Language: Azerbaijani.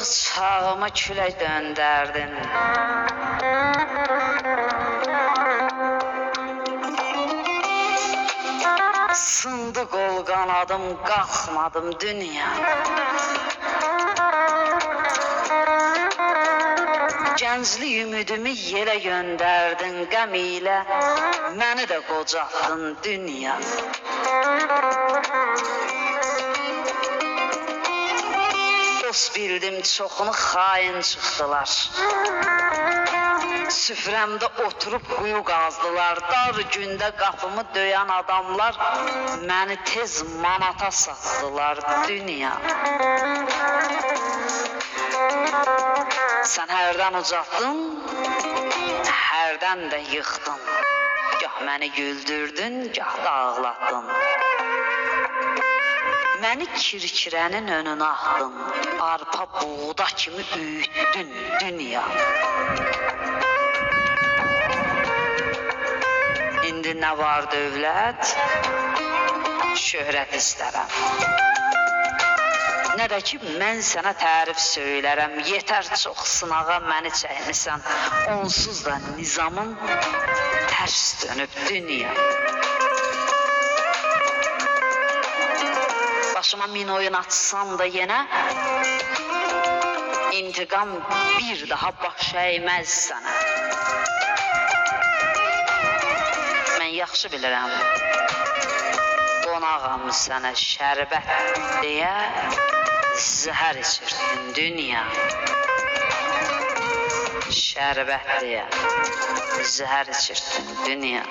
Uşaqlıq çağıma külək döndərdin. Sındı qol qanadım, qalxmadım dünya. Gənclik ümidimi yerə göndərdin, qəm ilə məni də qocaltdın dünya. Dost bildim, çoxunu xain çıxdılar. Süfrəmdə oturub quyu qazdılar. Dar gündə qapımı döyən adamlar məni tez manata satdılar dünya. Sən hərdən ucaltdın, hərdən də yıxdın. Gah məni güldürdün, gah da ağlatdın. Məni kirkirənin önünə atdın. Arpa buğda kimi üyütdün dünya. İndi nə var dövlət, şöhrət istərəm. Nə də ki, mən sənə tərif söylərəm. Yetər çox sınağa məni çəkmisən. Onsuz da nizamın tərs dönüb dünya. Başıma min oyun açsam da yenə, intiqam bir daha baş əyməz sənə. Mən yaxşı bilirəm, qonağam sənə şərbət deyə zəhər içirdin dünya. Şərbət deyə zəhər içirdin dünya.